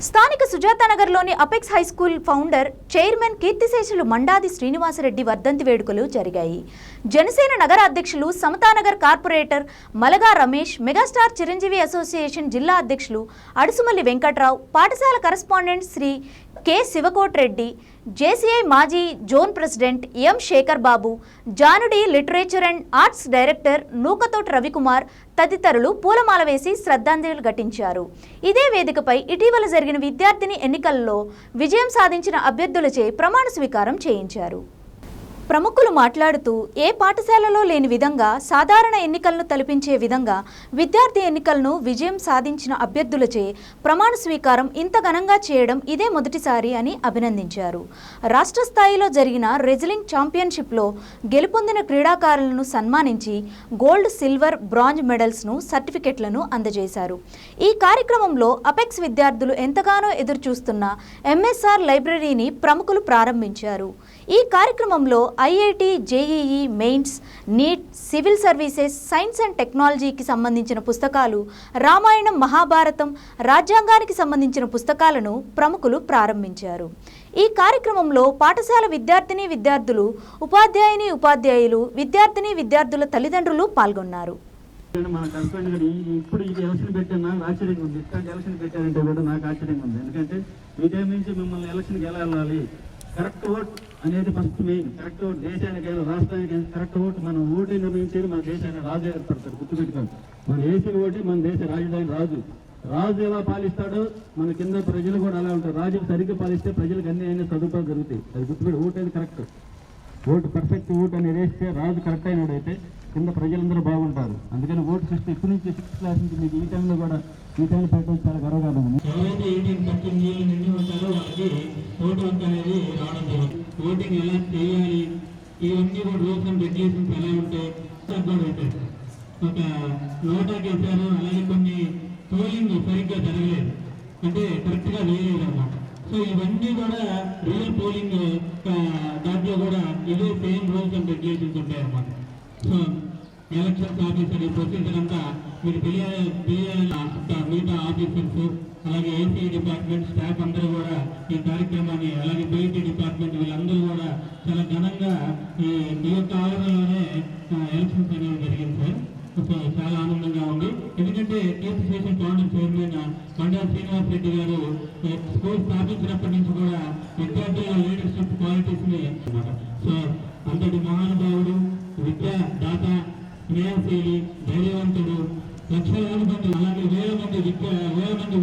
స్థానిక సుజాతానగర్లోని apex high school founder chairman కీర్తిశేషులు మండాది శ్రీనివాసరెడ్డి వర్ధంతి వేడుకలు జరిగాయి. జనసేన నగర అధ్యక్షులు, Samathanagar corporator Malaga Ramesh, megastar Chiranjeevi association జిల్లా అధ్యక్షులు అడుసుమల్లి వెంకట్రావు, పాఠశాల correspondent Shri K శివకోట్ Reddy, JCI మాజీ zone president M Shekhar Babu, జానుడి literature and arts director Nukathoti Ravikumar తదితరులు పూలమాల వేసి శ్రద్ధాంజలి ఘటించారు. ఇదే వేదికపై ఇటీవల జరిగిన విద్యార్థిని ఎన్నికల్లో విజయం సాధించిన అభ్యర్థులచే ప్రమాణ స్వీకారం చేయించారు. ప్రముఖులు మాట్లాడుతూ ఏ పాఠశాలలో లేని విధంగా సాధారణ ఎన్నికలను తలపించే విధంగా విద్యార్థి ఎన్నికలను విజయం సాధించిన అభ్యర్థులచే ప్రమాణ స్వీకారం ఇంత ఘనంగా చేయడం ఇదే మొదటిసారి అని అభినందించారు. రాష్ట్ర స్థాయిలో జరిగిన రెజ్లింగ్ ఛాంపియన్షిప్లో గెలుపొందిన క్రీడాకారులను సన్మానించి గోల్డ్, సిల్వర్, బ్రాంజ్ మెడల్స్ను, సర్టిఫికెట్లను అందజేశారు. ఈ కార్యక్రమంలో అపెక్స్ విద్యార్థులు ఎంతగానో ఎదురుచూస్తున్న ఎంఎస్ఆర్ లైబ్రరీని ప్రముఖులు ప్రారంభించారు. ఈ కార్యక్రమంలో IIT, JEE mains, NEET, civil services, science and టెక్నాలజీకి సంబంధించిన పుస్తకాలు, రామాయణం, మహాభారతం, రాజ్యాంగానికి సంబంధించిన పుస్తకాలను ప్రముఖులు ప్రారంభించారు. ఈ కార్యక్రమంలో పాఠశాల విద్యార్థులు, ఉపాధ్యాయులు, విద్యార్థుల తల్లిదండ్రులు పాల్గొన్నారు. మన హస్బెండ్ గారు ఇప్పుడు ఈ ఎలక్షన్ పెట్టాను, నాకు ఆశ్చర్యంగా ఉంది. ఇట్లాంటి ఎలక్షన్ పెట్టారంటే కూడా నాకు ఆశ్చర్యంగా ఉంది. ఎందుకంటే ఈ టైం నుంచి మిమ్మల్ని ఎలక్షన్కి ఎలా వెళ్ళాలి, కరెక్ట్ ఓట్ అనేది ఫస్ట్ మెయిన్. కరెక్ట్ ఓట్ దేశానికి, రాష్ట్రానికి కరెక్ట్ ఓట్. మనం ఓటే నిర్ణయించేది మన దేశాన్ని రాజు ఏర్పడతాడు, గుర్తుపెట్టుకోండి. మన వేసిన ఓటే మన దేశ రాజధాని రాజు. రాజు ఎలా పాలిస్తాడో మన కింద ప్రజలు కూడా అలా ఉంటారు. రాజు సరిగ్గా పాలిస్తే ప్రజలకు అన్ని సదుపాయాలు జరుగుతాయి. అది గుర్తుపెట్టి ఓటు అనేది కరెక్ట్ ఓటు, పర్ఫెక్ట్ ఓట్ అనేది వేస్తే రాజు కరెక్ట్ అయినడైతే కింద ప్రజలందరూ బాగుంటారు. అందుకని ఓటు సిస్టమ్ ఇప్పటి నుంచి 6th క్లాస్ నుంచి మీకు ఈ టైంలో పెట్టడం చాలా గర్వకారణం. ఎవరైతే 18-19 ఏళ్ళు నిండి ఉంటారో వాళ్ళకి ఓటు హక్కు అనేది రావడం జరుగుతుంది. ఓటింగ్ ఎలా చేయాలి, ఇవన్నీ కూడా రూల్స్ అండ్ రెగ్యులేషన్స్ ఎలా ఉంటాయి కూడా ఉంటాయి. ఒక నోటాకి వేశారు, అలాగే కొన్ని పోలింగ్ సరిగ్గా జరగలేదు, అంటే కరెక్ట్గా వేయలేదు అన్నమాట. సో ఇవన్నీ కూడా రియల్ పోలింగ్ దాంట్లో కూడా ఇదే సేమ్ రూల్స్ అండ్ రెగ్యులేషన్స్ ఉంటాయి అన్నమాట. సో ఎలక్షన్స్ ఆఫీసర్ ఈ ప్రొసీజర్ అంతా మీరు మిగతా ఆఫీసర్స్, అలాగే ఏసీ డిపార్ట్మెంట్ స్టాఫ్ అందరూ కూడా ఈ కార్యక్రమాన్ని, అలాగే బీఈటీ డిపార్ట్మెంట్ వీళ్ళందరూ కూడా చాలా ఘనంగా ఈ యొక్క ఆలోచనలోనే ఎలక్షన్స్ అనేది జరిగింది సార్. సో చాలా ఆనందంగా ఉంది. ఎందుకంటే కీర్తిశేషులు ఫౌండర్ చైర్మన్ మండాది శ్రీనివాసరెడ్డి గారు స్కూల్ స్థాపించినప్పటి నుంచి కూడా విద్యార్థుల లీడర్షిప్ క్వాలిటీస్ని అన్నమాట. సో అంతటి మహానుభావుడు, విద్యాదాత, స్నేహశీలి, ధైర్యవంతుడు, లక్షలాది మంది, అలాగే వేల మంది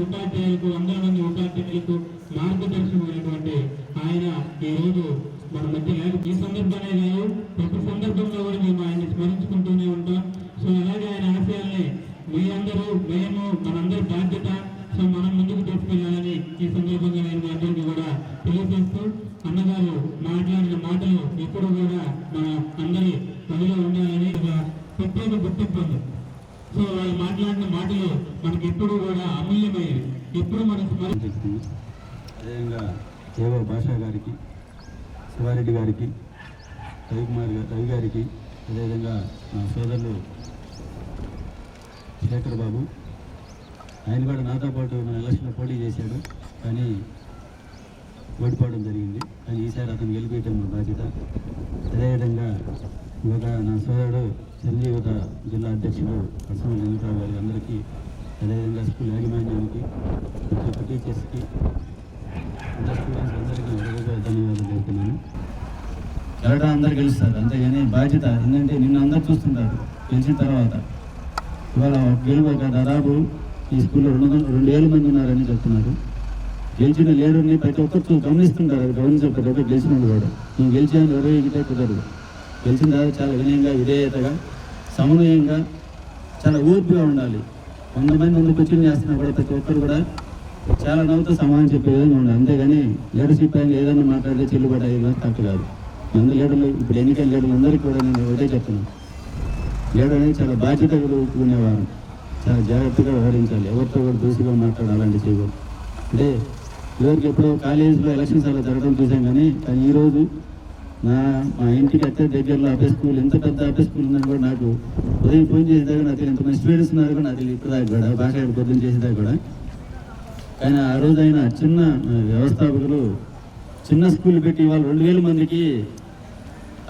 ఉపాధ్యాయులకు, 100 మంది ఉపాధ్యాయులకు మార్గదర్శకమైనటువంటి ఆయన ఈరోజు మన మధ్య లేదు. ఈ సందర్భాన్ని కాదు, ప్రతి సందర్భంలో కూడా మేము ఆయన్ని స్మరించుకుంటూనే ఉంటాం. సో అలాగే ఆయన ఆశయాల్ని మనందరి బాధ్యత. సో మనం ముందుకు తీసుకెళ్లాలని ఈ సందర్భంగా నేను మీ అందరికీ కూడా తెలియజేస్తూ, అన్నగారు మాట్లాడిన మాటలు ఎప్పుడు కూడా మన అందరి పనిలో ఉండాలని ప్రత్యేక గుర్తింపు ఉంది. సో వాళ్ళు మాట్లాడిన మాటలు మనకి ఎప్పుడు కూడా అమూల్యమైనవి, ఎప్పుడు మనం స్మరించుకుంది. అదేవిధంగా ఏవో భాషా గారికి, శివారెడ్డి గారికి, రవి గారికి, అదేవిధంగా నా సోదరులు శేఖర్ బాబు, ఆయన కూడా నాతో పాటు మన ఎలక్షన్లో పోటీ చేశాడు, కానీ ఓడిపోవడం జరిగింది. కానీ ఈసారి అతను గెలిపేయటం బాధ్యత. అదేవిధంగా ఇవాళ నా సోదరుడు చిరంజీవి జిల్లా అధ్యక్షుడు అడుసుమల్లి వెంకట్రావు గారి అందరికీ, అదేవిధంగా స్కూల్ యాజమాన్యానికి, ప్రతి ఒక్క టీచర్స్కి, అందరు స్టూడెంట్స్ అందరికీ ధన్యవాదాలు చెబుతున్నాను. గెలవడం అందరు గెలుస్తారు, అంతేగాని బాధ్యత ఏంటంటే నిన్ను అందరు చూస్తుంటారు గెలిచిన తర్వాత. ఇవాళ గెలువ దాదాపు ఈ స్కూల్లో 2,000 మంది ఉన్నారని చెప్తున్నారు. గెలిచిన లీడర్ని ప్రతి ఒక్కరు గమనిస్తుంటారు. గమనించారు ప్రతి ఒక్కరు గెలిచిన వాళ్ళు కూడా. నేను గెలిచాను ఎవరో ఇగితే కుదరదు. గెలిచిన తర్వాత చాలా వినయంగా, విధేయతగా, సమన్వయంగా, చాలా ఓర్పుగా ఉండాలి. 100 మంది ముందు కూర్చొని చేస్తున్నా కూడా ప్రతి ఒక్కరు కూడా చాలా నవ్వుతో సమాధానం చెప్పే విధంగా ఉండాలి. అంతేగాని లీడర్షిప్ పైన ఏదైనా మాట్లాడితే చెల్లుబాటు అయ్యేది తప్పు కాదు. అందరు లీడర్లు, ఇప్పుడు ఎన్నికల లీడర్లు అందరికీ కూడా నేను ఒకటే చెప్తున్నాను, లీడర్ అనేది చాలా బాధ్యత కూడుకునేవారు, చాలా జాగ్రత్తగా వ్యవహరించాలి. ఎవరితో కూడా దూసిగా మాట్లాడాలి, అలాంటి చేయకూడదు. అంటే ఇదివరకు ఎప్పుడో కాలేజీలో ఎలక్షన్స్ అలా జరగడం చూసాం, కానీ ఈరోజు మా ఇంటికి అత్తే దగ్గరలో అపే స్కూల్, ఎంత పెద్ద అపే స్కూల్ ఉందని కూడా నాకు ఉదయం ఫోన్ చేసేదాకా నాకు తెలియదు. ఎంతమంది స్టూడెంట్స్ ఉన్నారు కూడా నాకు తెలియదు. ఇప్పుడు దాకా కూడా భాష పొద్దున్న చేసేదాకా కూడా కానీ ఆ రోజు ఆయన చిన్న వ్యవస్థాపకులు చిన్న స్కూల్ పెట్టి వాళ్ళు 2000 మందికి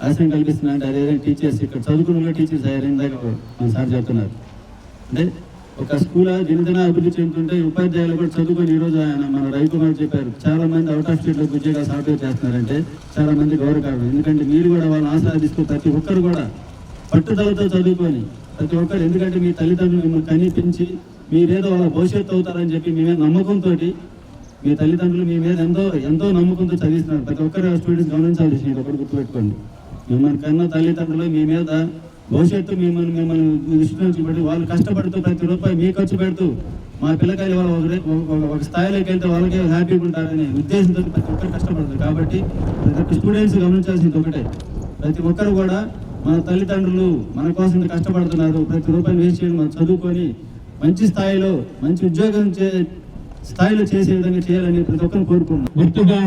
ఆశయం కల్పిస్తున్నా అంటే అదేదైనా టీచర్స్ ఇక్కడ చదువుకున్న టీచర్స్ అయ్యారని దాకా మన సార్ చెప్తున్నారు. అంటే ఒక స్కూల్ దినదిన అభివృద్ధి చెందుతుంటే ఉపాధ్యాయులు కూడా చదువుకొని ఈరోజు ఆయన మన రవికుమార్ చెప్పారు చాలా మంది అవుట్ ఆఫ్ స్టేట్లో ఉద్యోగాలు సాఫ్ట్వేర్ చేస్తున్నారంటే చాలా మంది గౌరవకారణం. ఎందుకంటే మీరు కూడా వాళ్ళని ఆస్వాదిస్తూ ప్రతి ఒక్కరు కూడా పట్టుదలతో చదువుకొని ప్రతి ఒక్కరు, ఎందుకంటే మీ తల్లిదండ్రులు మిమ్మల్ని కనిపించి మీరేదో వాళ్ళ భవిష్యత్తు అవుతారని చెప్పి మీ మీద నమ్మకంతో మీ తల్లిదండ్రులు మీ మీద ఎంతో నమ్మకంతో చదివిస్తున్నారు. ప్రతి ఒక్కరు స్టూడెంట్స్ గమనించాల్సి ఇది ఒకటి గుర్తుపెట్టుకోండి. మిమ్మల్ని కన్నా తల్లిదండ్రులు మీ మీద భవిష్యత్తు మిమ్మల్ని దృష్టిలో పెట్టి వాళ్ళు కష్టపడుతూ ప్రతి రూపాయి మీ ఖర్చు పెడుతూ మా పిల్లకాయలు వాళ్ళు ఒక స్థాయిలోకి వెళ్తే వాళ్ళకే హ్యాపీగా ఉంటారనే ఉద్దేశంతో ప్రతి ఒక్కరు కష్టపడుతుంది. కాబట్టి ప్రతి ఒక్క స్టూడెంట్స్ గమనించాల్సింది ఒకటే, ప్రతి ఒక్కరు కూడా మన తల్లిదండ్రులు మన కోసం కష్టపడుతున్నారు, ప్రతి రూపాయలు వేస్ట్ చేయడం మనం చదువుకొని మంచి స్థాయిలో మంచి ఉద్యోగం స్థాయిలో చేసే విధంగా చేయాలని ప్రతి ఒక్కరు కోరుకున్నాం. గుర్తుగా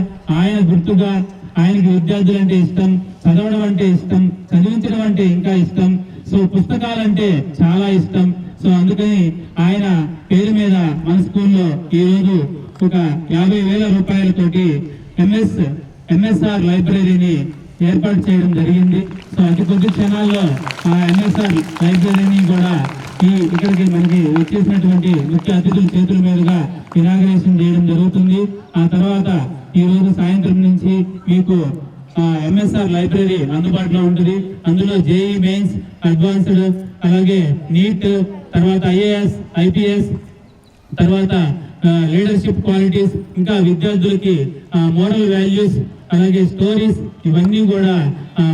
ఆయనకి విద్యార్థులు అంటే ఇష్టం, చదవడం అంటే ఇష్టం, చదివించడం అంటే ఇంకా ఇష్టం. సో పుస్తకాలంటే చాలా ఇష్టం. సో అందుకని ఆయన పేరు మీద మన స్కూల్లో ఈరోజు ఒక 50,000 రూపాయలతోటి ఎంఎస్ఆర్ లైబ్రరీని ఏర్పాటు చేయడం జరిగింది. సో అతి కొద్ది క్షణాల్లో ఆ ఎంఎస్ఆర్ లైబ్రరీని కూడా ఇక్కడికి మనకి వచ్చేసినటువంటి ముఖ్య అతిథుల చేతుల మీదుగా ఇనాగ్రేషన్ చేయడం జరుగుతుంది. ఆ తర్వాత ఈ రోజు సాయంత్రం నుంచి మీకు ఎంఎస్ఆర్ లైబ్రరీ అందుబాటులో ఉంటుంది. అందులో జేఈ మెయిన్స్, అడ్వాన్స్డ్, అలాగే నీట్, తర్వాత ఐఏఎస్, ఐపీఎస్, తర్వాత లీడర్షిప్ క్వాలిటీస్, ఇంకా విద్యార్థులకి మోరల్ వాల్యూస్, అలాగే స్టోరీస్, ఇవన్నీ కూడా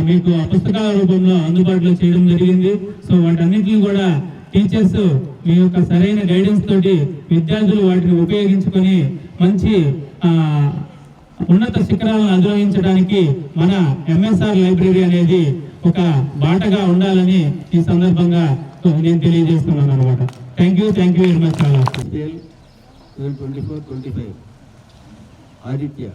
మీకు పుస్తకాల రూపంలో అందుబాటులో చేయడం జరిగింది. సో వాటన్నిటిని కూడా టీచర్స్ మీ యొక్క సరైన గైడెన్స్ తోటి విద్యార్థులు వాటిని ఉపయోగించుకొని మంచి ఉన్నత శిఖరాలను అధిరోహించడానికి మన ఎంఎస్ఆర్ లైబ్రరీ అనేది ఒక బాటగా ఉండాలని ఈ సందర్భంగా నేను తెలియజేస్తున్నాను అనమాట. Thank you very much. 24-25 Aditya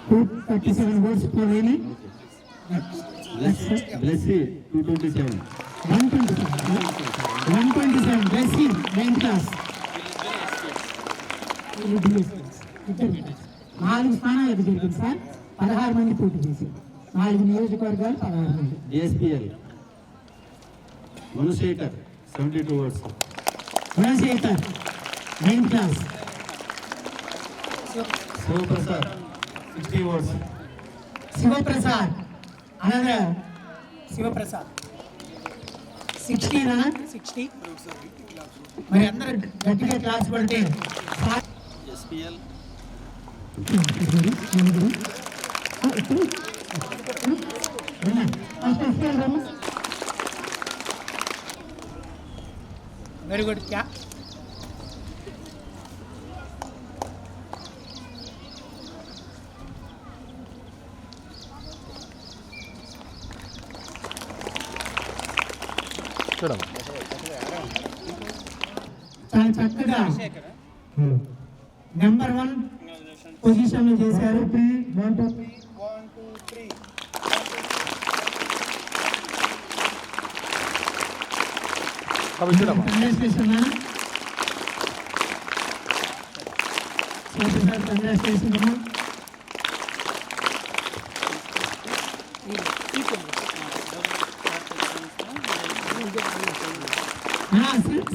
237 votes for Reni. Blessy 227. 127 Blessy 9th class. 4 స్థానాలకు జరిగింది సార్. 16 మంది పోటీ చేశారు. 4 నియోజకవర్గాలు 16 మంది. DSPL Manushekhar 72 votes. Manushekhar 9th class. Shivaprasad 60 votes. Shivaprasad, another Shivaprasad 60 na 60. మరి అందరూ గట్టిగా క్లాస్ పడితే SPL వెరీ గుడ్. చాలా చక్కగా నెంబర్ 1 పొజిషన్ లో చేశారు.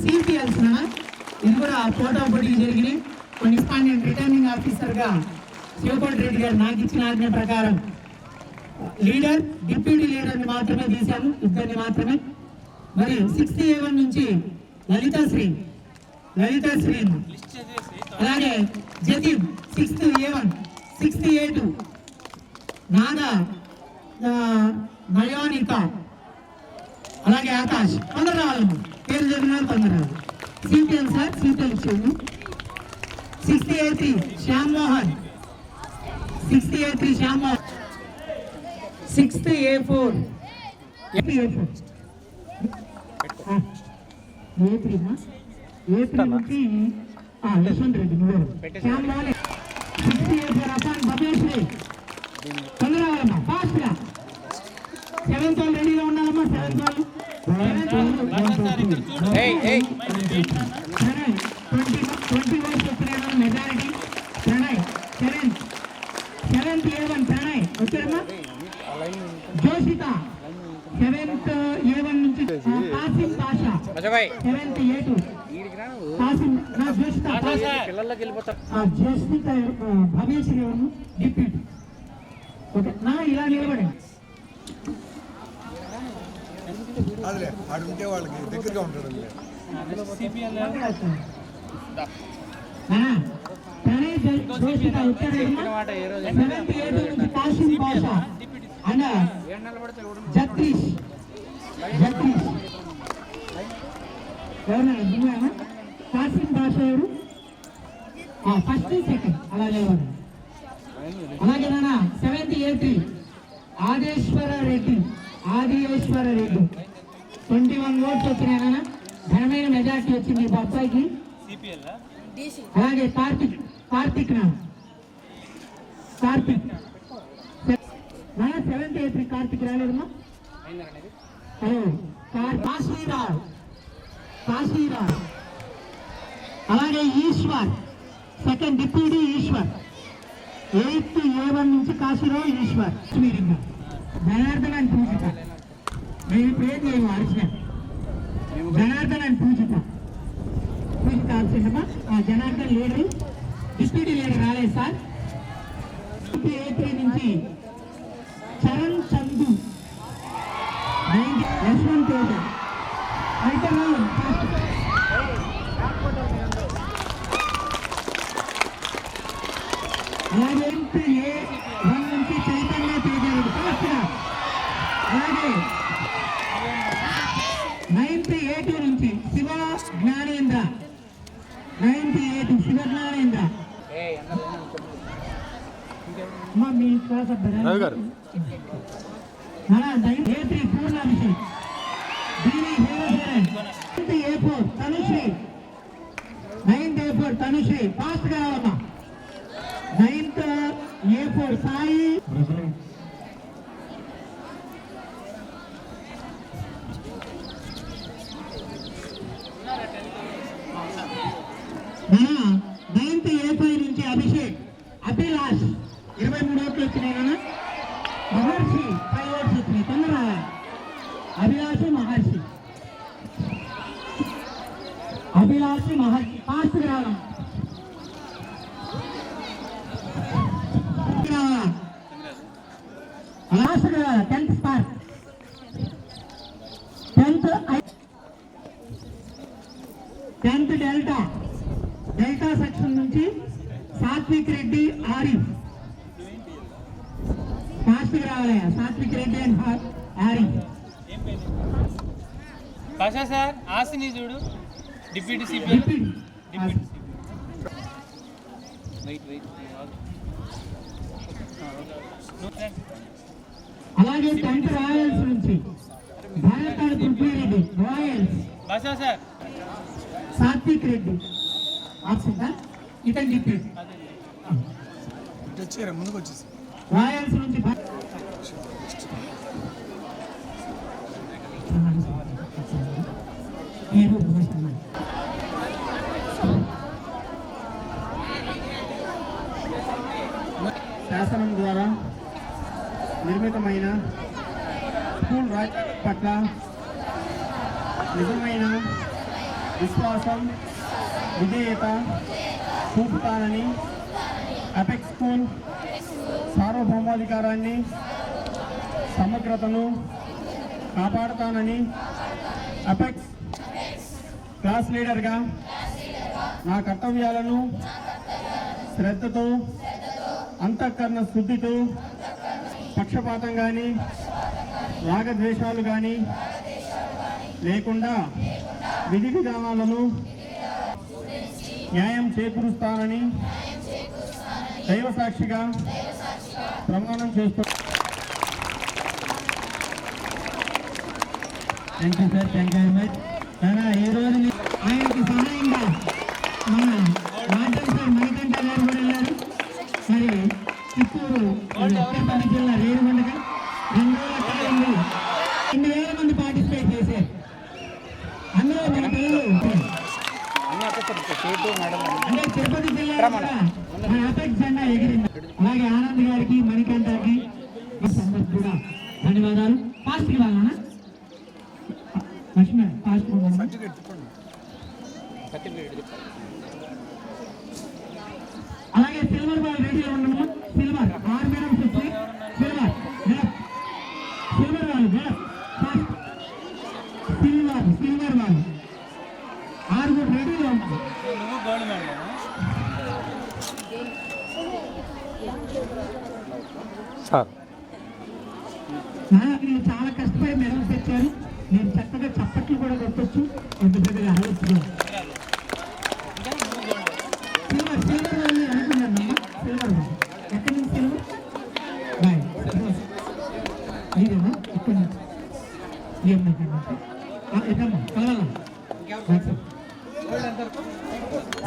సిపిఎల్స్ ఇది కూడా పోటా పోటీలు జరిగినాయి. కొన్ని రిటర్నింగ్ ఆఫీసర్ గా శివకోటి రెడ్డి గారు నాకు ఇచ్చిన ఆజ్ఞ ప్రకారం లీడర్, డిప్యూటీ లీడర్ ని మాత్రమే తీశాము, 2 మాత్రమే. మరి 6th A1 నుంచి లలితాశ్రీ, అలాగే జతీబ్ 6th A1, 6th A2 నాదా, నయోనిక, అలాగే ఆకాష్. కొందరు రావాలమ్మా, పేరు చదివినారు కొందరు రావాలి. సిపిఎల్ సార్, సిపిఎల్ చూడండి. 6th A3 Shyam Mohan, 6th A3 Shyam Mohan. 6th A4 A3 నుంచి యశ్వంత్ రెడ్డి శ్యామ్ మోహన్. 6th A4 అపాన్ బమేష్ కొందరు రావాలమ్మా. Majority Pranay seventh A1 Pranay వచ్చారమ్మా. జోషిత 7th A1 నుంచి కాసిం పాషా 7th A2 కాసిం జోషిత జస్మిత భవేష్ ఎవరు డిప్యూటీ. ఓకే నా ఇలా నిలబడండి. అదిలే ఆడు ఉంటే వాళ్ళకి దగ్గరగా ఉంటాడు. ప్రణయ్ జోషిత వచ్చారమ్మా. 7th A2 నుంచి కాసిం పాషా అన్న జగదీష్ ఎవరన్నా దిగామా. కాసిం పాషా ఎవరు ఫస్ట్ సెకండ్ అలా లేవాలి. అలాగే నాన్న 7th A3 ఆదేశ్వర రెడ్డి 21 ఓట్స్ వచ్చినాయి నాన్న. ఘనమైన మెజార్టీ వచ్చింది ఈ అబ్బాయికి. అలాగే కార్తిక్ నా 7th A3 Karthik రాలేదమ్మా. Hello Kasirao అలాగే Eshwar second deputy Eshwar 8th A1 నుంచి కాశీరావు ఈశ్వర్. జనార్దన్ అని పూజిత మేము ఇప్పుడు ఏం చేయము అరిచిన జనార్దన్ అని పూజిత ఆల్సిందమ్మా. జనార్దన్ లీడరు డిప్యూటీ లీడర్ రాలేదు సార్. A3 నుంచి చరణ్ చందు యశ్వంత్ అయితే అలాగే A1 నుంచి చైతన్య తేజారెడ్డి అలాగే 9th A2 నుంచి శివ జ్ఞానేంద్ర 9th A2 శివ జ్ఞానేంద్ర మీ class A3 Purnabhishek A4 Tanushri 9th A4 Tanushri fast గా రావమ్మా. 9th A4 సాయి మన 9th A5 నుంచి అభిలాష్ 23 ఓట్లు వచ్చినాయి కదా. మహర్షి 5 ఓట్స్ వచ్చినాయి. తొందర అభిలాష్ మహర్షి ఫాస్ట్ రావడం. Last 10th spark 10th delta section నుంచి సాత్విక్ రెడ్డి ఆరిఫ్ ఫాస్ట్ రావాలి. సాత్విక్ రెడ్డి అండ్ ఆరిఫ్ పాషా సార్ ఆస్తిని చూడు డిప్యూటీ సిపి అలాగే 10th రాయల్స్ నుంచి భారతాడు Prithvireddy royals Pasha sir Sathvik Reddy option ఇతను డిప్యూటీ వచ్చారా ముందుకు వచ్చేసి రాయల్స్ నుంచి శాసనం ద్వారా నిర్మితమైన స్కూల్ రాజ్ పట్ల నిజమైన విశ్వాసం విధేయత చూపుతానని అపెక్స్ స్కూల్ సార్వభౌమాధికారాన్ని సమగ్రతను కాపాడుతానని అపెక్స్ క్లాస్ లీడర్గా నా కర్తవ్యాలను శ్రద్ధతో అంతఃకరణ శుద్ధితో పక్షపాతం కానీ రాగద్వేషాలు కానీ లేకుండా విధి విధానాలను న్యాయం చేకూరుస్తానని దైవ సాక్షిగా ప్రమాణం చేస్తూ. Thank you sir, thank you very much. ఈరోజు ఆయనకి సహాయంగా మన వార్డెన్ సార్ మణికంఠ గారు కూడా వెళ్ళారు. మరి చిత్తూరు తిరుపతి జిల్లా రేణుగుండగా 2000 మంది పార్టిసిపేట్ అపెక్స్ జెండా ఎగిరింది. అలాగే ఆనంద్ గారికి, మణికంఠకి అందరికి కూడా ధన్యవాదాలు. ఫాస్ట్ వాళ్ళనా లక్ష్మీ ఫాస్ట్ అలాగే సిల్వర్ బాల్ రెడీగా ఉన్నాము. సిల్వర్ 6 మేడం వచ్చి silver silver ball silver ball 6 రెడీగా ఉన్నాము. నువ్వు గోల్డ్ మెడల్ మీరు చాలా కష్టపడి మెడల్ తెచ్చారు. నేను చక్కగా చప్పట్లు కూడా కొట్టొచ్చు. ఎంత పెద్దగా హైలైట్స్ సిల్వర్ సిల్వర్ వాళ్ళు అనుకున్నానమ్మా. సిల్వర్ వాళ్ళు ఎక్కడి నుంచి సిల్వర్ ఇదేనా ఇక్కడ నుంచి ఇదమ్మా కలవాలా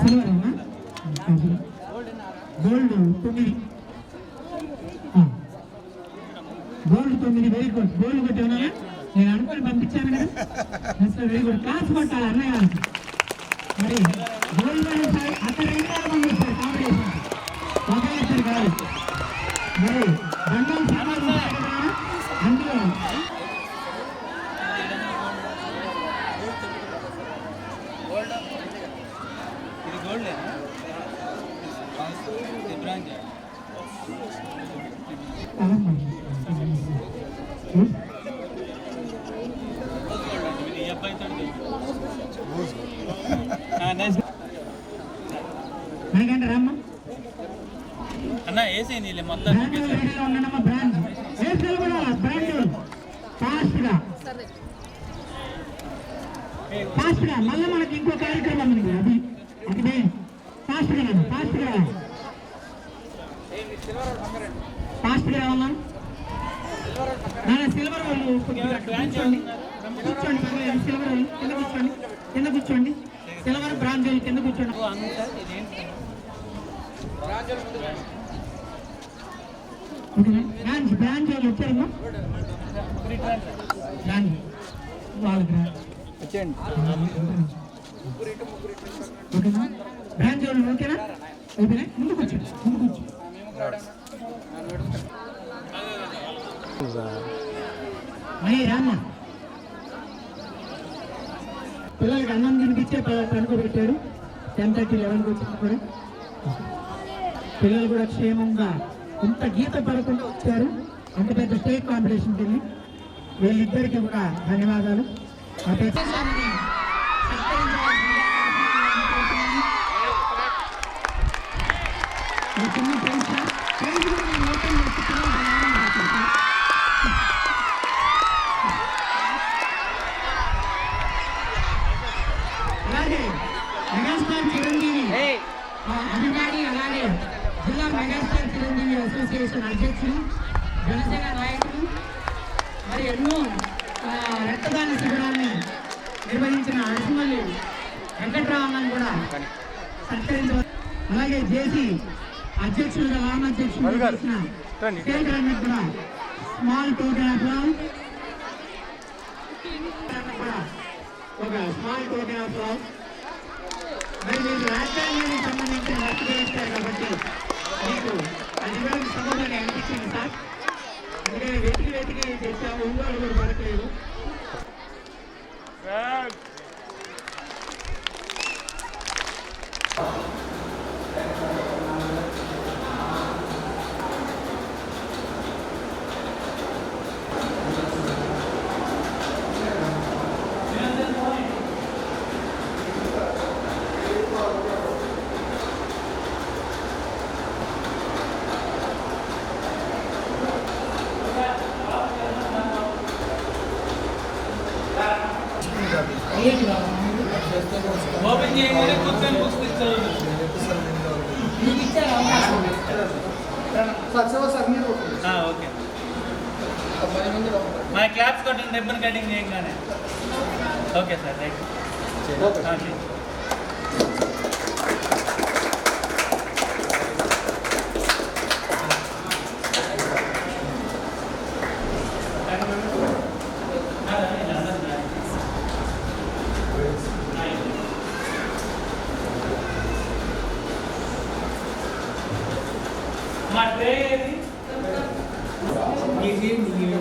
సిల్వర్ అమ్మా. Gold 9 gold 9 very good. Gold కొట్టాను నేను అనుకుని పంపించాను కదా. Very good. క్లాస్ కొట్టాలి అన్నయ్య. మరి గోల్డ్ మెడల్ అక్కడ 2 పంపిస్తారు కాంపిటీషన్ ఒకసారి కాదు. మరి బండల్ సామాన్లు అందులో ఇది గోల్డ్ బ్రాంచ్ రమ్మ అన్న ఏసీ నీళ్ళే మొత్తం ఉన్నానమ్మా. బ్రాండ్ వేసుకెళ్ళి కూడా బ్రాండ్ ఫాస్ట్గా మళ్ళీ మనకి ఇంకో కార్యక్రమం ఉంది. అది అది మెయిన్. ఫాస్ట్గా రావాలా నాన్న. సిల్వర్ వాళ్ళు కూర్చోండి సిల్వర్ వాళ్ళు కింద కూర్చోండి సిల్వర్ బ్రాంజ్ వాళ్ళు కింద కూర్చోండి. బ్రాంజ్ వాళ్ళు వచ్చారమ్మా. బ్రాంజ్ వాళ్ళకి ఓకేనా. బ్రాంచ్ వాళ్ళు ఓకేనా అయిపోయినా ముందు కూర్చోండి. రామ్మ పిల్లలకి అన్నం తినిపించే పడుకోబెట్టారు. 10:30 11కి వచ్చినా కూడా పిల్లలు కూడా క్షేమంగా ఇంత గీత పడకుండా వచ్చారు. అంత పెద్ద స్టేట్ కాంపిటీషన్కి వెళ్ళి వీళ్ళిద్దరికీ కూడా ధన్యవాదాలు. అలాగే మెగాస్టార్ చిరంజీవి అభిమాని, అలాగే జిల్లా మెగాస్టార్ చిరంజీవి అసోసియేషన్ అధ్యక్షులు, జనసేన నాయకులు, మరి ఎన్నో రక్తదాన శిబిరాన్ని నిర్వహించిన అరసమల్లి వెంకట్రామన్ కూడా సత్కరించవచ్చు. అలాగే జేసీ అధ్యక్షులుగా రామాధ్యక్షులు చేసిన స్టేట్ రన్నింగ్ కూడా స్మాల్ టోకెన్ ఆఫ్ లవ్ కూడా ఒక స్మాల్ టోకెన్ ఆఫ్ లవ్. మరి మీరు రాజ్యాంగానికి సంబంధించిన వర్క్ చేస్తారు కాబట్టి మీకు అది కూడా సమూహంగా అనిపించింది సార్. అందుకని వెతికి తెచ్చాము. ఒంగోలు కూడా పడట్లేదు. ఓపెన్ చేయగానే కూర్చొని పుస్తకాలు ఓకే. మా క్లాప్స్ కొట్టండి రిబ్బన్ కటింగ్ చేయగానే. Okay sir right.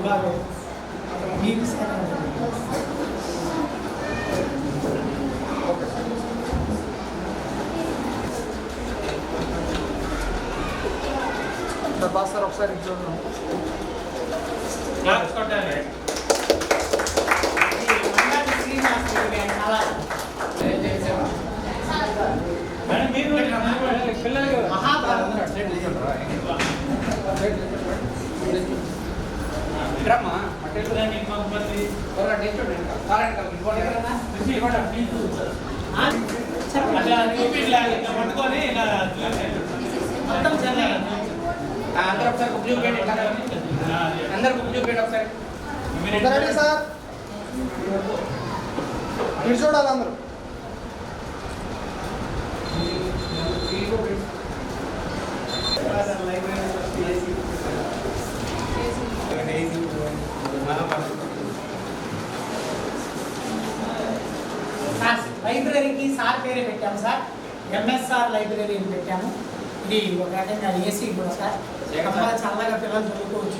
విభాగం మీకు సార్ ఒకసారి చూడండి. అందరూ ఒకసారి బుక్ చూపేయండి. అందరు బుక్ చూపేయండి ఒకసారి. సార్ మీరు చూడాలి అందరూ. లైబ్రరీకి సార్ పేరే పెట్టాము సార్. ఎంఎస్ఆర్ లైబ్రరీ అని పెట్టాము. ఇది ఒక రకంగా ఏసీ కూడా సార్. చల్లగా పిల్లలు చదువుకోవచ్చు.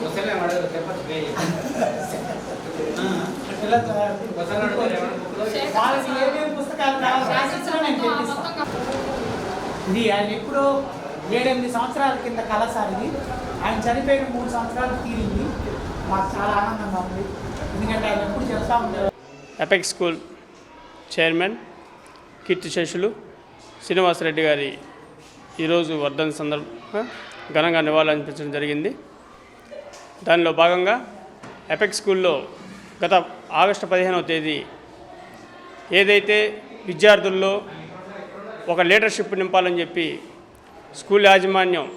వాళ్ళకి ఏమేమి పుస్తకాలు కావాలి రాసిచ్చినా నేను తెప్పిస్తాను. ఇది ఆయన ఎప్పుడో 7-8 సంవత్సరాల కింద కళ సార్ ఇది. ఆయన చనిపోయిన 3 సంవత్సరాలు తీరింది. మాకు చాలా ఆనందంగా ఉంది. ఎందుకంటే ఆయన ఎప్పుడు చెప్తా ఉంటారు. ఎపెక్స్ స్కూల్ చైర్మన్ కీర్తిశేషులు శ్రీనివాసరెడ్డి గారి ఈరోజు వర్ధంతి సందర్భంగా ఘనంగా నివాళులర్పించడం జరిగింది. దానిలో భాగంగా ఎపెక్స్ స్కూల్లో గత ఆగస్టు 15వ తేదీ ఏదైతే విద్యార్థుల్లో ఒక లీడర్షిప్ నింపాలని చెప్పి స్కూల్ యాజమాన్యం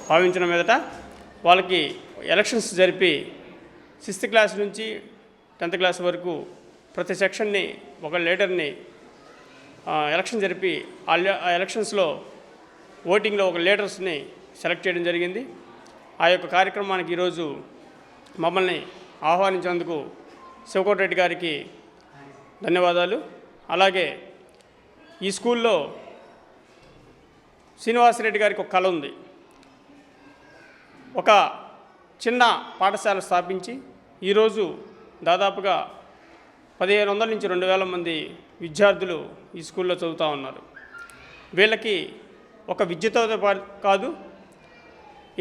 భావించిన మీదట వాళ్ళకి ఎలక్షన్స్ జరిపి 6th క్లాస్ నుంచి 10th క్లాస్ వరకు ప్రతి సెక్షన్ని ఒక లీడర్ని ఎలక్షన్ జరిపి ఆ ఎలక్షన్స్లో ఓటింగ్లో ఒక లీడర్స్ని సెలెక్ట్ చేయడం జరిగింది. ఆ యొక్క కార్యక్రమానికి ఈరోజు మమ్మల్ని ఆహ్వానించినందుకు శివకోటిరెడ్డి గారికి ధన్యవాదాలు. అలాగే ఈ స్కూల్లో శ్రీనివాసరెడ్డి గారికి ఒక కళ ఉంది. ఒక చిన్న పాఠశాల స్థాపించి ఈరోజు దాదాపుగా 1500 నుంచి 2000 మంది విద్యార్థులు ఈ స్కూల్లో చదువుతూ ఉన్నారు. వీళ్ళకి ఒక విద్యతో కాదు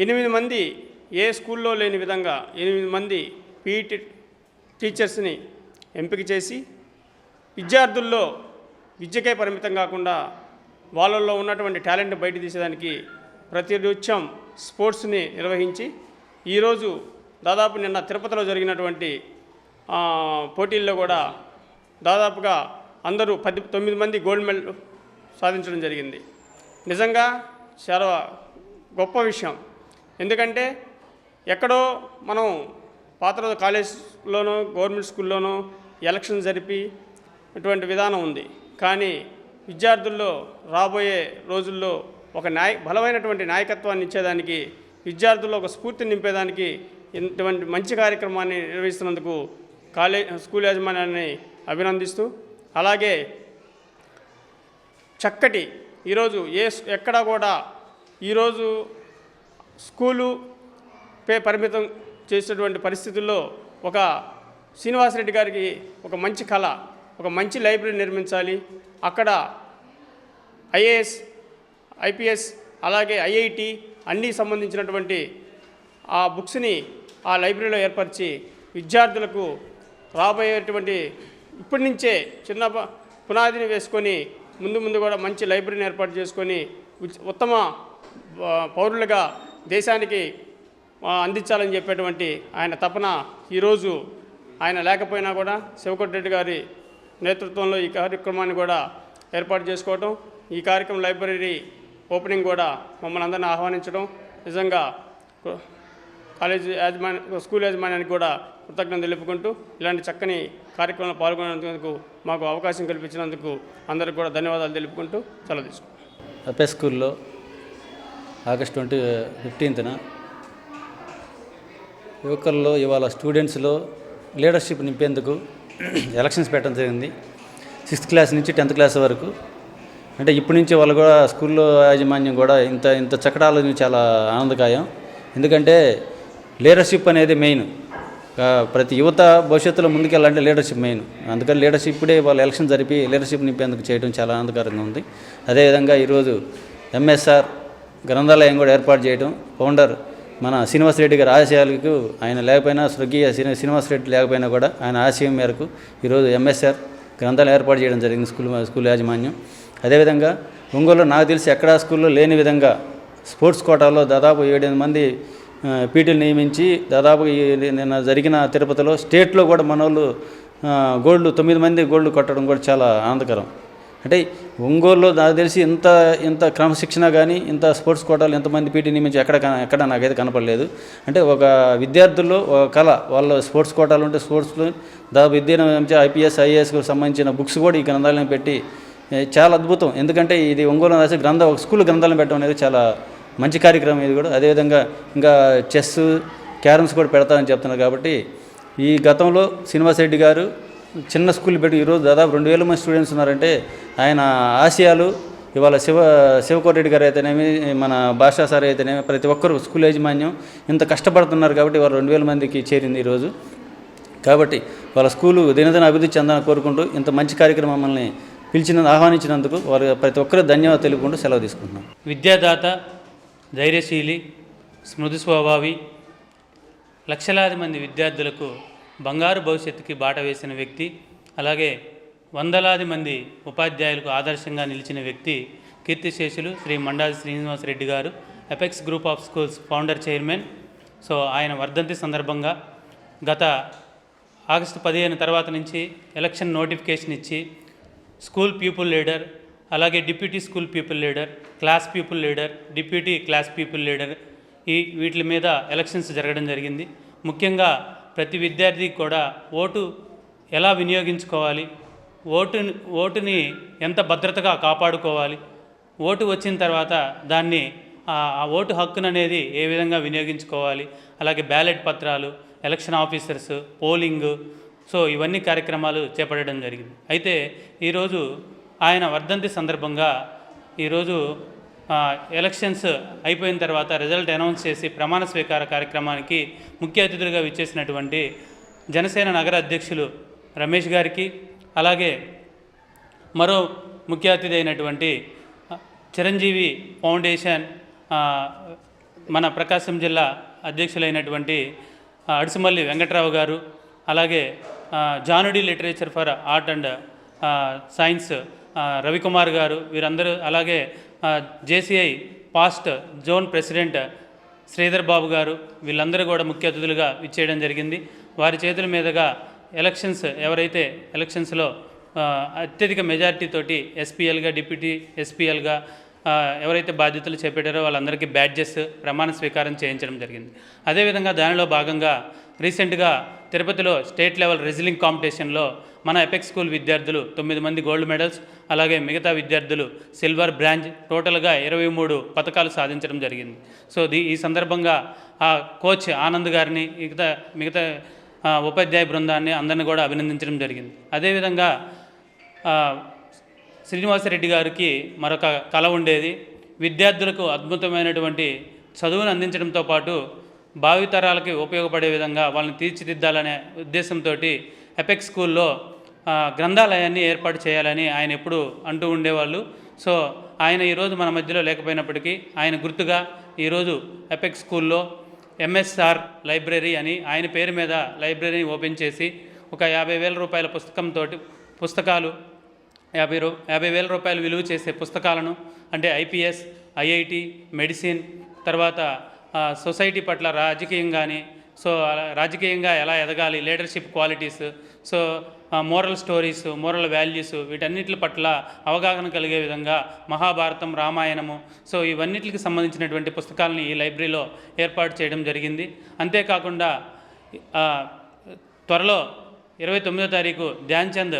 8 మంది ఏ స్కూల్లో లేని విధంగా 8 మంది పీఈటీ టీచర్స్ని ఎంపిక చేసి విద్యార్థుల్లో విద్యకే పరిమితం కాకుండా వాళ్ళల్లో ఉన్నటువంటి టాలెంట్ని బయట తీసేదానికి ప్రతినిత్యం స్పోర్ట్స్ని నిర్వహించి ఈరోజు దాదాపు నిన్న తిరుపతిలో జరిగినటువంటి పోటీల్లో కూడా దాదాపుగా అందరూ 9 మంది గోల్డ్ మెడల్ సాధించడం జరిగింది. నిజంగా చాలా గొప్ప విషయం. ఎందుకంటే ఎక్కడో మనం పాత రోజు కాలేజ్లోనో గవర్నమెంట్ స్కూల్లోనో ఎలక్షన్ జరిపి ఇటువంటి విధానం ఉంది. కానీ విద్యార్థుల్లో రాబోయే రోజుల్లో ఒక బలమైనటువంటి నాయకత్వాన్ని ఇచ్చేదానికి విద్యార్థుల్లో ఒక స్ఫూర్తిని నింపేదానికి ఇటువంటి మంచి కార్యక్రమాన్ని నిర్వహిస్తున్నందుకు స్కూల్ యాజమాన్యాన్ని అభినందిస్తూ, అలాగే చక్కటి ఈరోజు ఎక్కడా కూడా ఈరోజు స్కూలు పరిమితం చేసేటువంటి పరిస్థితుల్లో ఒక శ్రీనివాసరెడ్డి గారికి ఒక మంచి కళ, ఒక మంచి లైబ్రరీ నిర్మించాలి. అక్కడ ఐఏఎస్, ఐపీఎస్, అలాగే ఐఐటి అన్నీ సంబంధించినటువంటి ఆ బుక్స్ని ఆ లైబ్రరీలో ఏర్పరిచి విద్యార్థులకు రాబోయేటువంటి ఇప్పటి నుంచే చిన్న పునాదిని వేసుకొని ముందు కూడా మంచి లైబ్రరీని ఏర్పాటు చేసుకొని ఉత్తమ పౌరులుగా దేశానికి అందించాలని చెప్పేటువంటి ఆయన తపన ఈరోజు ఆయన లేకపోయినా కూడా శివకోటిరెడ్డి గారి నేతృత్వంలో ఈ కార్యక్రమాన్ని కూడా ఏర్పాటు చేసుకోవటం, ఈ కార్యక్రమం లైబ్రరీ ఓపెనింగ్ కూడా మమ్మల్ని అందరినీ ఆహ్వానించడం నిజంగా స్కూల్ యాజమాన్యానికి కూడా కృతజ్ఞతలు తెలుపుకుంటూ ఇలాంటి చక్కని కార్యక్రమంలో పాల్గొనేందుకు మాకు అవకాశం కల్పించినందుకు అందరికీ కూడా ధన్యవాదాలు తెలుపుకుంటూ సెలవు తీసుకుంటాం. ఎపెక్స్ స్కూల్లో ఆగస్ట్ 15న యువకుల్లో ఇవాళ స్టూడెంట్స్లో లీడర్షిప్ నింపేందుకు ఎలక్షన్స్ పెట్టడం జరిగింది. 6th క్లాస్ నుంచి 10th క్లాస్ వరకు. అంటే ఇప్పటి నుంచి వాళ్ళు కూడా స్కూల్లో యాజమాన్యం కూడా ఇంత చక్కడాలు చాలా ఆనందకాయం. ఎందుకంటే లీడర్షిప్ అనేది మెయిన్. ప్రతి యువత భవిష్యత్తులో ముందుకెళ్ళాలంటే లీడర్షిప్ మెయిన్. అందుకని లీడర్షిప్ ఇప్పుడే వాళ్ళు ఎలక్షన్ జరిపి లీడర్షిప్ నింపేందుకు చేయడం చాలా ఆనందకరంగా ఉంది. అదేవిధంగా ఈరోజు ఎంఎస్ఆర్ గ్రంథాలయం కూడా ఏర్పాటు చేయడం, ఫౌండర్ మన శ్రీనివాసరెడ్డి గారి ఆశయాలకు ఆయన లేకపోయినా, స్వర్గీయ శ్రీనివాసరెడ్డి లేకపోయినా కూడా ఆయన ఆశయం మేరకు ఈరోజు ఎంఎస్ఆర్ గ్రంథాలయం ఏర్పాటు చేయడం జరిగింది స్కూల్ యాజమాన్యం. అదేవిధంగా ఒంగోలులో నాకు తెలిసి ఎక్కడా స్కూల్లో లేని విధంగా స్పోర్ట్స్ కోటాలో దాదాపు 7-8 మంది పీటీలు నియమించి దాదాపు నిన్న జరిగిన తిరుపతిలో స్టేట్లో కూడా మన వాళ్ళు 9 మంది గోల్డ్ కొట్టడం కూడా చాలా ఆనందకరం. అంటే ఒంగోలులో నాకు తెలిసి ఇంత క్రమశిక్షణ కానీ ఇంత స్పోర్ట్స్ కోటాలు ఎంతమంది పీటీ నియమించి ఎక్కడ నాకైతే కనపడలేదు. అంటే ఒక విద్యార్థుల్లో ఒక కళ, వాళ్ళ స్పోర్ట్స్ కోటాలు ఉంటే స్పోర్ట్స్లో దాదాపు విద్యను IPS IASకు సంబంధించిన బుక్స్ కూడా ఈ గ్రంథాలయం పెట్టి చాలా అద్భుతం. ఎందుకంటే ఇది ఒంగోలు రాసి ఒక స్కూల్ గ్రంథాలయం పెట్టడం అనేది చాలా మంచి కార్యక్రమం ఇది కూడా. అదేవిధంగా ఇంకా చెస్, క్యారమ్స్ కూడా పెడతామని చెప్తున్నారు. కాబట్టి ఈ గతంలో శ్రీనివాసరెడ్డి గారు చిన్న స్కూల్ పెట్టి ఈరోజు దాదాపు 2000 మంది స్టూడెంట్స్ ఉన్నారంటే ఆయన ఆశయాలు ఇవాళ శివకోరెడ్డి గారు అయితేనేమి, మన భాషా సార్ అయితేనేమి, ప్రతి ఒక్కరు స్కూల్ యాజమాన్యం ఇంత కష్టపడుతున్నారు కాబట్టి ఇవాళ 2000 మందికి చేరింది ఈరోజు. కాబట్టి వాళ్ళ స్కూలు దినదిన అభివృద్ధి చెందాలని కోరుకుంటూ ఇంత మంచి కార్యక్రమం మమ్మల్ని ఆహ్వానించినందుకు వారు ప్రతి ఒక్కరు ధన్యవాదాలు తెలుపుకుంటూ సెలవు తీసుకుంటున్నాం. విద్యాదాత, ధైర్యశీలి, స్మృతి స్వభావి, లక్షలాది మంది విద్యార్థులకు బంగారు భవిష్యత్తుకి బాట వేసిన వ్యక్తి, అలాగే వందలాది మంది ఉపాధ్యాయులకు ఆదర్శంగా నిలిచిన వ్యక్తి కీర్తిశేషులు శ్రీ మండాది శ్రీనివాసరెడ్డి గారు, apex group of schools founder chairman. So ఆయన వర్ధంతి సందర్భంగా గత ఆగస్టు 15 తర్వాత నుంచి ఎలక్షన్ నోటిఫికేషన్ ఇచ్చి స్కూల్ పీపుల్ లీడర్, అలాగే deputy school people leader, class people leader, deputy class people leader వీటి మీద ఎలక్షన్స్ జరగడం జరిగింది. ముఖ్యంగా ప్రతి విద్యార్థికి కూడా ఓటు ఎలా వినియోగించుకోవాలి, ఓటుని ఎంత భద్రతగా కాపాడుకోవాలి, ఓటు వచ్చిన తర్వాత దాన్ని ఆ ఓటు హక్కును అనేది ఏ విధంగా వినియోగించుకోవాలి, అలాగే బ్యాలెట్ పత్రాలు, ఎలక్షన్ ఆఫీసర్స్, పోలింగ్, సో ఇవన్నీ కార్యక్రమాలు చేపట్టడం జరిగింది. అయితే ఈరోజు ఆయన వర్ధంతి సందర్భంగా ఈరోజు ఎలక్షన్స్ అయిపోయిన తర్వాత రిజల్ట్ అనౌన్స్ చేసి ప్రమాణ స్వీకార కార్యక్రమానికి ముఖ్య అతిథులుగా విచ్చేసినటువంటి జనసేన నగర అధ్యక్షులు రమేష్ గారికి, అలాగే మరో ముఖ్య అతిథి అయినటువంటి చిరంజీవి ఫౌండేషన్ మన ప్రకాశం జిల్లా అధ్యక్షులైనటువంటి అడిసిమల్లి వెంకట్రావు గారు, అలాగే Janudi literature for art and science Ravikumar గారు, వీరందరూ, అలాగే JCI past zone president Sridhar Babu గారు, వీళ్ళందరూ కూడా ముఖ్య అతిథులుగా ఇచ్చేయడం జరిగింది. వారి చేతుల మీదుగా ఎవరైతే ఎలక్షన్స్లో అత్యధిక మెజారిటీతోటి SPLగా, డిప్యూటీ SPLగా ఎవరైతే బాధ్యతలు చేపట్టారో వాళ్ళందరికీ బ్యాడ్జెస్ ప్రమాణ స్వీకారం చేయించడం జరిగింది. అదేవిధంగా దానిలో భాగంగా రీసెంట్గా తిరుపతిలో స్టేట్ లెవెల్ రెజ్లింగ్ కాంపిటీషన్లో మన ఎపెక్స్ స్కూల్ విద్యార్థులు 9 మంది గోల్డ్ మెడల్స్, అలాగే మిగతా విద్యార్థులు సిల్వర్, బ్రాంజ్, టోటల్గా 23 పథకాలు సాధించడం జరిగింది. సో ఈ సందర్భంగా ఆ కోచ్ ఆనంద్ గారిని, మిగతా ఉపాధ్యాయ బృందాన్ని అందరిని కూడా అభినందించడం జరిగింది. అదేవిధంగా శ్రీనివాసరెడ్డి గారికి మరొక కళ ఉండేది. విద్యార్థులకు అద్భుతమైనటువంటి చదువును అందించడంతో పాటు భావితరాలకి ఉపయోగపడే విధంగా వాళ్ళని తీర్చిదిద్దాలనే ఉద్దేశంతో ఎపెక్స్ స్కూల్లో గ్రంథాలయాన్ని ఏర్పాటు చేయాలని ఆయన ఎప్పుడు అంటూ ఉండేవాళ్ళు. సో ఆయన ఈరోజు మన మధ్యలో లేకపోయినప్పటికీ ఆయన గుర్తుగా ఈరోజు ఎపెక్స్ స్కూల్లో MSR లైబ్రరీ అని ఆయన పేరు మీద లైబ్రరీని ఓపెన్ చేసి ఒక 50,000 రూపాయల పుస్తకాలు 50,000 రూపాయలు విలువ చేసే పుస్తకాలను, అంటే IPS, IIT, మెడిసిన్, తర్వాత సొసైటీ పట్ల రాజకీయంగాని, సో రాజకీయంగా ఎలా ఎదగాలి, leadership qualities, so moral stories, moral values, వీటన్నిటి పట్ల అవగాహన కలిగే విధంగా మహాభారతం, రామాయణము, సో ఇవన్నిటికి సంబంధించినటువంటి పుస్తకాలని ఈ లైబ్రరీలో ఏర్పాటు చేయడం జరిగింది. అంతేకాకుండా త్వరలో 29వ తారీఖు ధ్యాన్ చంద్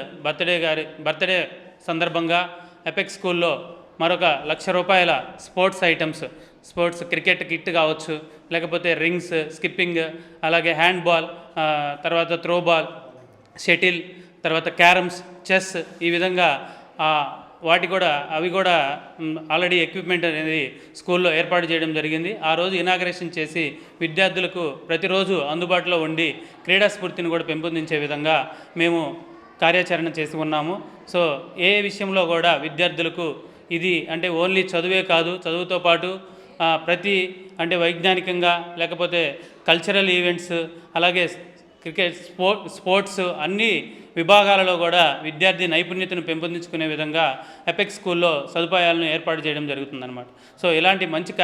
బర్త్డే సందర్భంగా ఎపెక్స్ స్కూల్లో మరొక 1,00,000 రూపాయల sports items, sports cricket kit కావచ్చు, లేకపోతే రింగ్స్, స్కిప్పింగ్, అలాగే హ్యాండ్బాల్, తర్వాత త్రోబాల్, షటిల్, తర్వాత క్యారమ్స్, చెస్, ఈ విధంగా అవి కూడా ఆల్రెడీ ఎక్విప్మెంట్ అనేది స్కూల్లో ఏర్పాటు చేయడం జరిగింది. ఆ రోజు ఇనాగరేషన్ చేసి విద్యార్థులకు ప్రతిరోజు అందుబాటులో ఉండి క్రీడా స్ఫూర్తిని కూడా పెంపొందించే విధంగా మేము కార్యాచరణ చేసి ఉన్నాము. సో ఏ విషయంలో కూడా విద్యార్థులకు ఇది అంటే ఓన్లీ చదువే కాదు, చదువుతో పాటు ప్రతి అంటే వైజ్ఞానికంగా లేకపోతే కల్చరల్ ఈవెంట్స్ అలాగే క్రికెట్ స్పోర్ట్స్ అన్ని విభాగాలలో కూడా విద్యార్థి నైపుణ్యతను పెంపొందించుకునే విధంగా ఎపెక్స్ స్కూల్లో సదుపాయాలను ఏర్పాటు చేయడం జరుగుతుందన్నమాట. సో ఇలాంటి మంచి